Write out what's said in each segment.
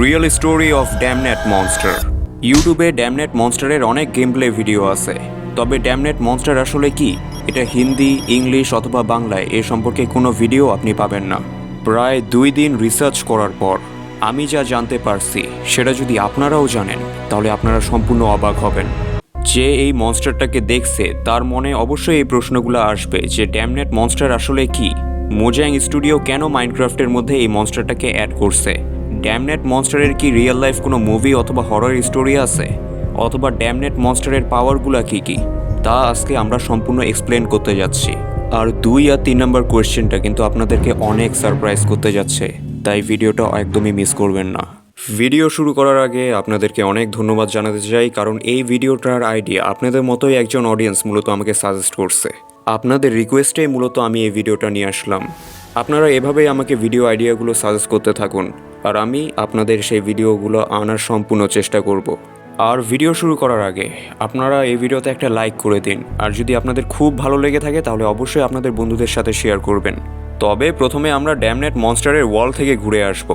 Real story of Damnet monster. ইউটিউবে Damnet মনস্টারের অনেক game play video আছে, তবে ড্যামনেট মনস্টার আসলে কি এটা হিন্দি, ইংলিশ অথবা বাংলায় এ সম্পর্কে কোনো ভিডিও আপনি পাবেন না। প্রায় 2 দিন রিসার্চ করার পর আমি যা জানতে পারছি সেটা যদি আপনারাও জানেন তাহলে আপনারা সম্পূর্ণ অবাক হবেন। যে এই মনস্টারটাকে দেখছে তার মনে অবশ্যই এই প্রশ্নগুলো আসবে যে ড্যামনেট মনস্টার আসলে কি, মোজাং স্টুডিও কেন মাইনক্রাফটের মধ্যে এই মনস্টারটাকে অ্যাড করছে, ড্যামনেট মনস্টারের কি রিয়েল লাইফ কোনো মুভি অথবা হরর স্টোরি আছে, অথবা ড্যামনেট মনস্টারের পাওয়ারগুলো কি কি, তা আজকে আমরা সম্পূর্ণ এক্সপ্লেন করতে যাচ্ছি। আর 2 আর 3 নম্বর কোয়েশ্চেনটা কিন্তু আপনাদেরকে অনেক সারপ্রাইজ করতে যাচ্ছে, তাই ভিডিওটা একদমই মিস করবেন না। ভিডিও শুরু করার আগে আপনাদেরকে অনেক ধন্যবাদ জানাতে চাই, কারণ এই ভিডিওটার আইডিয়া আপনাদের মতোই একজন অডিয়েন্স মূলত আমাকে সাজেস্ট করছে। আপনাদের রিকোয়েস্টেই মূলত আমি এই ভিডিওটা নিয়ে আসলাম। আপনারা এভাবেই আমাকে ভিডিও আইডিয়াগুলো সাজেস্ট করতে থাকুন, আর আমি আপনাদের সেই ভিডিওগুলো আনার সম্পূর্ণ চেষ্টা করব। আর ভিডিও শুরু করার আগে আপনারা এই ভিডিওতে একটা লাইক করে দিন, আর যদি আপনাদের খুব ভালো লেগে থাকে তাহলে অবশ্যই আপনাদের বন্ধুদের সাথে শেয়ার করবেন। তবে প্রথমে আমরা ড্যামনেট মনস্টারের ওয়াল থেকে ঘুরে আসব,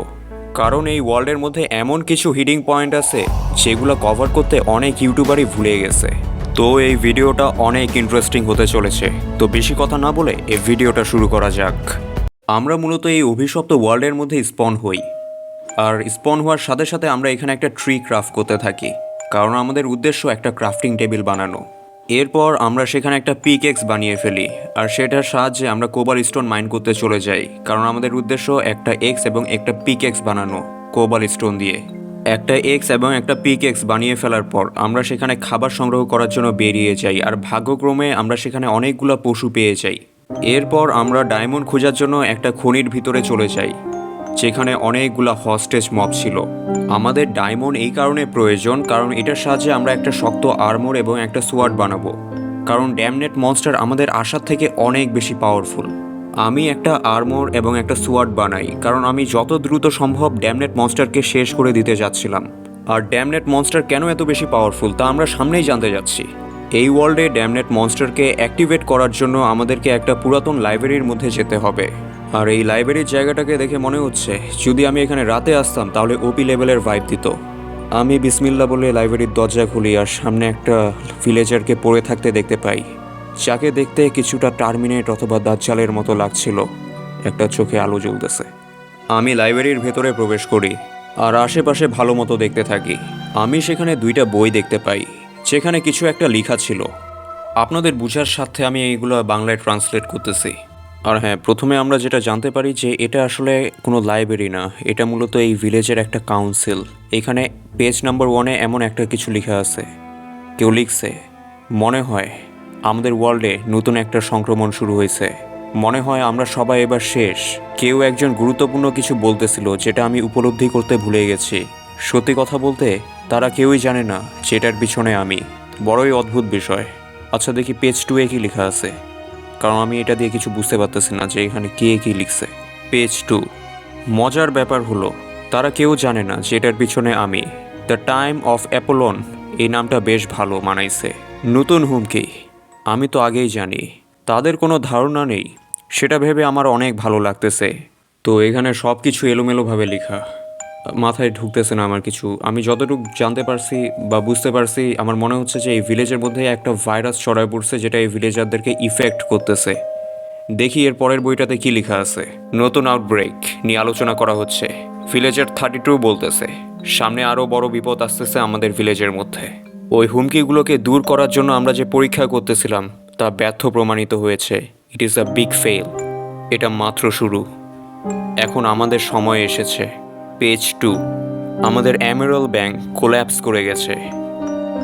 কারণ এই ওয়ার্ল্ডের মধ্যে এমন কিছু হিডিং পয়েন্ট আছে যেগুলো কভার করতে অনেক ইউটিউবারই ভুলে গেছে। তো এই ভিডিওটা অনেক ইন্টারেস্টিং হতে চলেছে, তো বেশি কথা না বলে এই ভিডিওটা শুরু করা যাক। আমরা মূলত এই অভিশপ্ত ওয়ার্ল্ডের মধ্যে স্পন হই, আর স্পন হওয়ার সাথে সাথে আমরা এখানে একটা ট্রি ক্রাফট করতে থাকি, কারণ আমাদের উদ্দেশ্য একটা ক্রাফটিং টেবিল বানানো। এরপর আমরা সেখানে একটা পিকেক্স বানিয়ে ফেলি, আর সেটার সাহায্যে আমরা কোবাল স্টোন মাইন করতে চলে যাই, কারণ আমাদের উদ্দেশ্য একটা এক্স এবং একটা পিকেক্স বানানো কোবাল স্টোন দিয়ে। একটা এক্স এবং একটা পিকেক্স বানিয়ে ফেলার পর আমরা সেখানে খাবার সংগ্রহ করার জন্য বেরিয়ে যাই, আর ভাগ্যক্রমে আমরা সেখানে অনেকগুলো পশু পেয়ে যাই। এরপর আমরা ডায়মন্ড খোঁজার জন্য একটা খনির ভিতরে চলে যাই, যেখানে অনেকগুলা হস্টেজ মব ছিল। আমাদের ডায়মন্ড এই কারণে প্রয়োজন কারণ এটার সাহায্যে আমরা একটা শক্ত আর্মর এবং একটা সোয়ার্ড বানাবো, কারণ ড্যামনেট মনস্টার আমাদের আশার থেকে অনেক বেশি পাওয়ারফুল। আমি একটা আর্মর এবং একটা সোয়ার্ড বানাই, কারণ আমি যত দ্রুত সম্ভব ড্যামনেট মনস্টারকে শেষ করে দিতে যাচ্ছিলাম। আর ড্যামনেট মনস্টার কেন এত বেশি পাওয়ারফুল তা আমরা সামনেই জানতে যাচ্ছি। এই ওয়ার্ল্ডে ড্যামনেট মনস্টারকে অ্যাক্টিভেট করার জন্য আমাদেরকে একটা পুরাতন লাইব্রেরির মধ্যে যেতে হবে। আর এই লাইব্রেরির জায়গাটাকে দেখে মনে হচ্ছে যদি আমি এখানে রাতে আসতাম তাহলে ওপি লেভেলের ভাইব দিত। আমি বিসমিল্লা বলে লাইব্রেরির দরজা খুলি, আর সামনে একটা ভিলেজারকে পড়ে থাকতে দেখতে পাই, যাকে দেখতে কিছুটা টার্মিনেট অথবা দাজ্জালের মতো লাগছিল। একটা চোখে আলো জ্বলতেছে। আমি লাইব্রেরির ভেতরে প্রবেশ করি আর আশেপাশে ভালো মতো দেখতে থাকি। আমি সেখানে 2টা বই দেখতে পাই, যেখানে কিছু একটা লেখা ছিল। আপনাদের বুঝার সাথে আমি এইগুলো বাংলায় ট্রান্সলেট করতেছি। আর হ্যাঁ, প্রথমে আমরা যেটা জানতে পারি যে এটা আসলে কোনো লাইব্রেরি না, এটা মূলত এই ভিলেজের একটা কাউন্সিল। এখানে পেজ নাম্বার 1-এ এমন একটা কিছু লেখা আছে। কেউ লিখছে, মনে হয় আমাদের ওয়ার্ল্ডে নতুন একটা সংক্রমণ শুরু হয়েছে, মনে হয় আমরা সবাই এবার শেষ। কেউ একজন গুরুত্বপূর্ণ কিছু বলতেছিল যেটা আমি উপলব্ধি করতে ভুলে গেছি। সত্যি কথা বলতে তারা কেউই জানে না যেটার পিছনে আমি। বড়ই অদ্ভুত বিষয়। আচ্ছা দেখি পেজ 2-এ কি লেখা আছে, কারণ আমি এটা দিয়ে কিছু বুঝতে পারতেছি না যে এখানে কে কি লিখছে। পেজ 2। মজার ব্যাপার হলো তারা কেউ জানে না যে এটার পিছনে আমি। দ্য টাইম অফ অ্যাপোলন, এই নামটা বেশ ভালো মানাইছে। নতুন হুমকি, আমি তো আগেই জানি, তাদের কোনো ধারণা নেই, সেটা ভেবে আমার অনেক ভালো লাগতেছে। তো এখানে সব কিছু এলোমেলোভাবে লেখা, মাথায় ঢুকতেছে না আমার কিছু। আমি যতটুকু জানতে পারছি বা বুঝতে পারছি, আমার মনে হচ্ছে যে এই ভিলেজের মধ্যে একটা ভাইরাস ছড়ায় পড়ছে যেটা এই ভিলেজারদেরকে ইফেক্ট করতেছে। দেখি এর পরের বইটাতে কি লেখা আছে। নতুন আউটব্রেক নিয়ে আলোচনা করা হচ্ছে। ভিলেজার 32 বলতেছে সামনে আরও বড় বিপদ আসতেছে আমাদের ভিলেজের মধ্যে। ওই হুমকিগুলোকে দূর করার জন্য আমরা যে পরীক্ষা করতেছিলাম তা ব্যর্থ প্রমাণিত হয়েছে। It is a big fail. এটা মাত্র শুরু, এখন আমাদের সময় এসেছে। পেজ 2। আমাদের এমেরাল্ড ব্যাংক কোল্যাপস করে গেছে।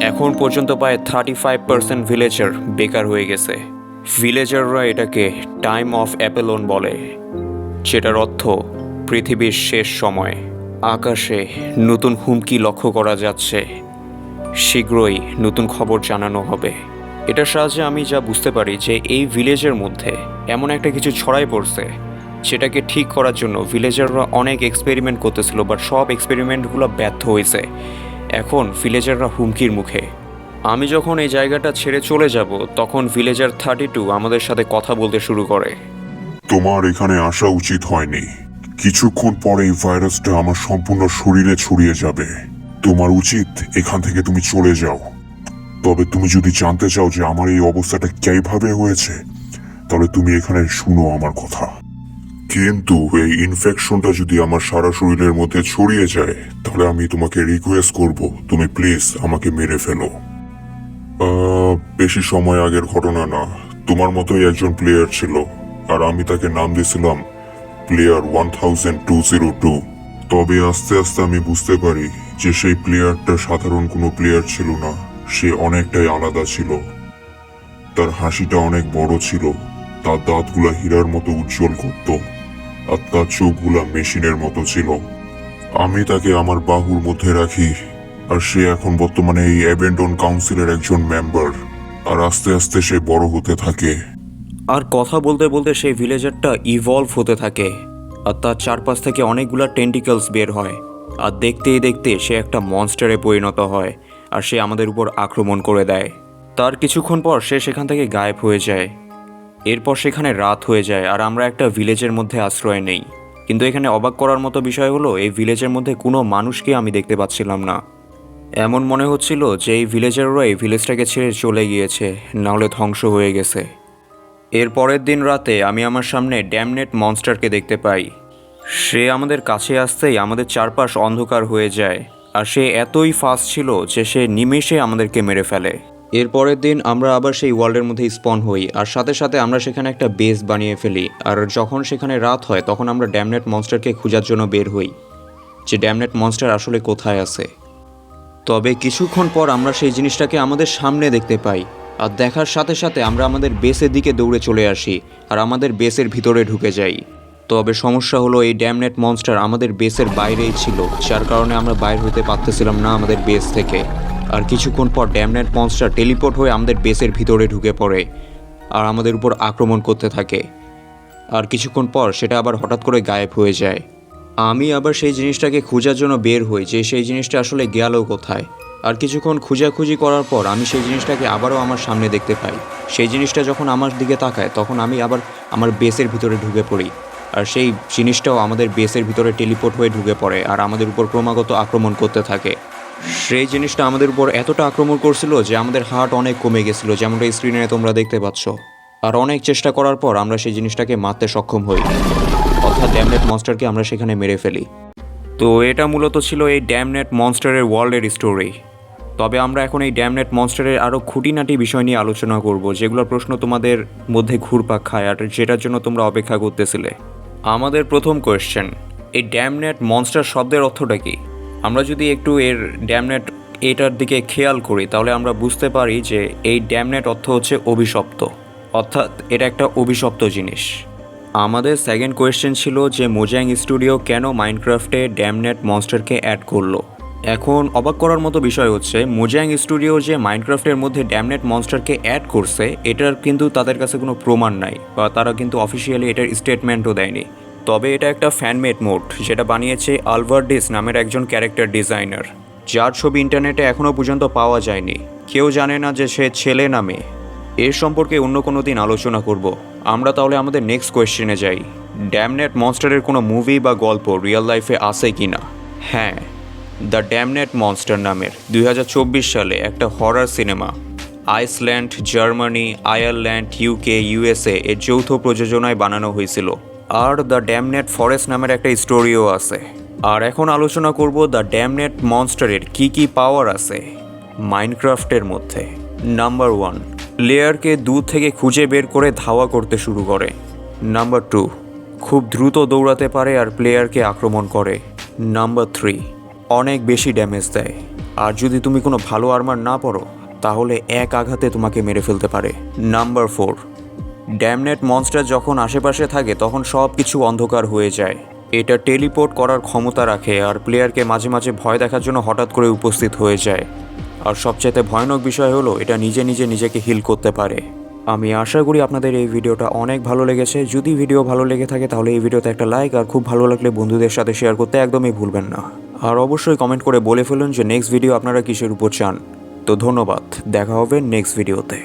এখন পর্যন্ত প্রায় 35% ভিলেজার বেকার হয়ে গেছে। ভিলেজাররা এটাকে টাইম অফ অ্যাপেলন বলে, যেটার অর্থ পৃথিবীর শেষ সময়। আকাশে নতুন হুমকি লক্ষ্য করা যাচ্ছে। শীঘ্রই নতুন খবর জানানো হবে। এটার সাহায্যে আমি যা বুঝতে পারি যে এই ভিলেজের মধ্যে এমন একটা কিছু ছড়াই পড়ছে, সেটাকে ঠিক করার জন্য ভিলেজাররা অনেক এক্সপেরিমেন্ট করতেছিল, বাট সব এক্সপেরিমেন্টগুলো ব্যর্থ হয়েছে। এখন ভিলেজাররা হুমকির মুখে। আমি যখন এই জায়গাটা ছেড়ে চলে যাব তখন ভিলেজার 32 আমাদের সাথে কথা বলতে শুরু করে। তোমার এখানে আসা উচিত হয়নি। কিছুক্ষণ পরে এই ভাইরাসটা আমার সম্পূর্ণ শরীরে ছড়িয়ে যাবে। তোমার উচিত এখান থেকে তুমি চলে যাও। তবে তুমি যদি জানতে চাও যে আমার এই অবস্থাটা কিভাবে হয়েছে, তাহলে তুমি এখানে শুনো আমার কথা। কিন্তু এই ইনফেকশনটা যদি আমার সারা শরীরের মধ্যে ছড়িয়ে যায়, তাহলে আমি তোমাকে রিকোয়েস্ট করব তুমি প্লিজ আমাকে মেরে ফেলো। বেশি সময় আগের ঘটনা না, তোমার মতোই একজন প্লেয়ার ছিল, আর আমি তাকে নাম দিয়েছিলাম প্লেয়ার 1202। তবে আস্তে আস্তে আমি বুঝতে পারি যে সেই প্লেয়ারটা সাধারণ কোনো প্লেয়ার ছিল না, সে অনেকটাই আলাদা ছিল। তার হাসিটা অনেক বড় ছিল, তার দাঁতগুলা হীরার মতো উজ্জ্বল করত, আর তার চোখগুলা মেশিনের মতো ছিল। আমি তাকে আমার বাহুর মধ্যে রাখি, আর সে এখন বর্তমানে এই অ্যাবেন্ডন কাউন্সিলের একজন মেম্বার। আর আস্তে আস্তে সে বড় হতে থাকে। আর কথা বলতে বলতে সেই ভিলেজারটা ইভলভ হতে থাকে, আর তার চারপাশ থেকে অনেকগুলা টেন্টিকলস বের হয়, আর দেখতেই দেখতে সে একটা মনস্টারে পরিণত হয়, আর সে আমাদের উপর আক্রমণ করে দেয়। তার কিছুক্ষণ পর সে সেখান থেকে গায়েব হয়ে যায়। এরপর সেখানে রাত হয়ে যায়, আর আমরা একটা ভিলেজের মধ্যে আশ্রয় নেই। কিন্তু এখানে অবাক করার মতো বিষয় হলো, এই ভিলেজের মধ্যে কোনো মানুষকে আমি দেখতে পাচ্ছিলাম না। এমন মনে হচ্ছিল যে এই ভিলেজাররা এই ভিলেজটাকে ছেড়ে চলে গিয়েছে, নাহলে ধ্বংস হয়ে গেছে। এর পরের দিন রাতে আমি আমার সামনে ড্যামনেট মনস্টারকে দেখতে পাই। সে আমাদের কাছে আসতেই আমাদের চারপাশ অন্ধকার হয়ে যায়, আর সে এতই ফাস্ট ছিল যে সে নিমেষে আমাদেরকে মেরে ফেলে। এর পরের দিন আমরা আবার সেই ওয়ার্ল্ডের মধ্যে স্পন হই, আর সাথে সাথে আমরা সেখানে একটা বেস বানিয়ে ফেলি। আর যখন সেখানে রাত হয় তখন আমরা ড্যামনেট মনস্টারকে খোঁজার জন্য বের হই, যে ড্যামনেট মনস্টার আসলে কোথায় আছে। তবে কিছুক্ষণ পর আমরা সেই জিনিসটাকে আমাদের সামনে দেখতে পাই, আর দেখার সাথে সাথে আমরা আমাদের বেসের দিকে দৌড়ে চলে আসি, আর আমাদের বেসের ভিতরে ঢুকে যাই। তবে সমস্যা হলো, এই ড্যামনেট মনস্টার আমাদের বেসের বাইরেই ছিল, যার কারণে আমরা বাইর হতে পারতেছিলাম না আমাদের বেস থেকে। আর কিছুক্ষণ পর ড্যামনেট মনস্টার টেলিপোর্ট হয়ে আমাদের বেসের ভিতরে ঢুকে পড়ে, আর আমাদের উপর আক্রমণ করতে থাকে। আর কিছুক্ষণ পর সেটা আবার হঠাৎ করে গায়েব হয়ে যায়। আমি আবার সেই জিনিসটাকে খোঁজার জন্য বের হই, যে সেই জিনিসটা আসলে গেল কোথায়। আর কিছুক্ষণ খোঁজাখুঁজি করার পর আমি সেই জিনিসটাকে আবারও আমার সামনে দেখতে পাই। সেই জিনিসটা যখন আমার দিকে তাকায় তখন আমি আবার আমার বেসের ভিতরে ঢুকে পড়ি, আর সেই জিনিসটাও আমাদের বেসের ভিতরে টেলিপোর্ট হয়ে ঢুকে পড়ে, আর আমাদের উপর ক্রমাগত আক্রমণ করতে থাকে। সেই জিনিসটা আমাদের উপর এতটা আক্রমণ করছিল যে আমাদের হার্ট অনেক কমে গেছিলো, যেমনটা স্ক্রিনে তোমরা দেখতে পাচ্ছ। আর অনেক চেষ্টা করার পর আমরা সেই জিনিসটাকে মারতে সক্ষম হই, অর্থাৎ ড্যামনেট মনস্টারকে আমরা সেখানে মেরে ফেলি। তো এটা মূলত ছিল এই ড্যামনেট মনস্টারের ওয়ার্ল্ডের স্টোরি। তবে আমরা এখন এই ড্যামনেট মনস্টারের আরও খুঁটিনাটি বিষয় নিয়ে আলোচনা করব, যেগুলোর প্রশ্ন তোমাদের মধ্যে ঘুরপাক খায় আর যেটার জন্য তোমরা অপেক্ষা করতেছিলে। আমাদের প্রথম কোয়েশ্চেন, এই ড্যামনেট মনস্টার শব্দের অর্থটা কী? আমরা যদি একটু এর ড্যামনেট এটার দিকে খেয়াল করি তাহলে আমরা বুঝতে পারি যে এই ড্যামনেট অর্থ হচ্ছে অভিশপ্ত, অর্থাৎ এটা একটা অভিশপ্ত জিনিস। আমাদের সেকেন্ড কোয়েশ্চেন ছিল যে মোজাং স্টুডিও কেন মাইনক্রাফটে ড্যামনেট মনস্টারকে অ্যাড করলো। এখন অবাক করার মতো বিষয় হচ্ছে, মোজাং স্টুডিও যে মাইনক্রাফটের মধ্যে ড্যামনেট মনস্টারকে অ্যাড করছে এটার কিন্তু তাদের কাছে কোনো প্রমাণ নাই, বা তারা কিন্তু অফিসিয়ালি এটার স্টেটমেন্টও দেয়নি। তবে এটা একটা ফ্যানমেড মোড, যেটা বানিয়েছে আলভারডিস নামের একজন ক্যারেক্টার ডিজাইনার, যার ছবি ইন্টারনেটে এখনও পর্যন্ত পাওয়া যায়নি। কেউ জানে না যে সে ছেলে না মেয়ে। এর সম্পর্কে অন্য কোনো দিন আলোচনা করব। আমরা তাহলে আমাদের নেক্সট কোয়েশ্চেনে যাই, ড্যামনেট মনস্টারের কোনো মুভি বা গল্প রিয়েল লাইফে আছে কি না? হ্যাঁ, দ্য ড্যামনেট মনস্টার নামের 2024 সালে একটা horror cinema Iceland, Germany, Ireland, UK, USA এর যৌথ প্রযোজনায় বানানো হয়েছিল। আর দ্য ড্যামনেট ফরেস্ট নামের একটা স্টোরিও আছে। আর এখন আলোচনা করব দ্য ড্যামনেট মনস্টারের কি কি পাওয়ার আছে মাইনক্রাফটের মধ্যে। নাম্বার 1, প্লেয়ারকে দূর থেকে খুঁজে বের করে ধাওয়া করতে শুরু করে। নাম্বার 2, খুব দ্রুত দৌড়াতে পারে আর প্লেয়ারকে আক্রমণ করে। নাম্বার 3, অনেক বেশি ড্যামেজ দেয়, আর যদি তুমি কোনো ভালো আর্মার না পরো তাহলে এক আঘাতে তোমাকে মেরে ফেলতে পারে। নাম্বার 4, ড্যামনেট মনস্টার যখন আশেপাশে থাকে তখন সব কিছু অন্ধকার হয়ে যায়। এটা টেলিপোর্ট করার ক্ষমতা রাখে, আর প্লেয়ারকে মাঝে মাঝে ভয় দেখার জন্য হঠাৎ করে উপস্থিত হয়ে যায়। আর সবচাইতে ভয়ানক বিষয় হলো এটা নিজে নিজেকে হিল করতে পারে। আমি আশা করি আপনাদের এই ভিডিওটা অনেক ভালো লেগেছে। যদি ভিডিও ভালো লেগে থাকে তাহলে এই ভিডিওতে একটা লাইক, আর খুব ভালো লাগলে বন্ধুদের সাথে শেয়ার করতে একদমই ভুলবেন না। আর অবশ্যই কমেন্ট করে বলে ফেলুন যে নেক্সট ভিডিও আপনারা কিসের উপর চান। তো ধন্যবাদ, দেখা হবে নেক্সট ভিডিওতে।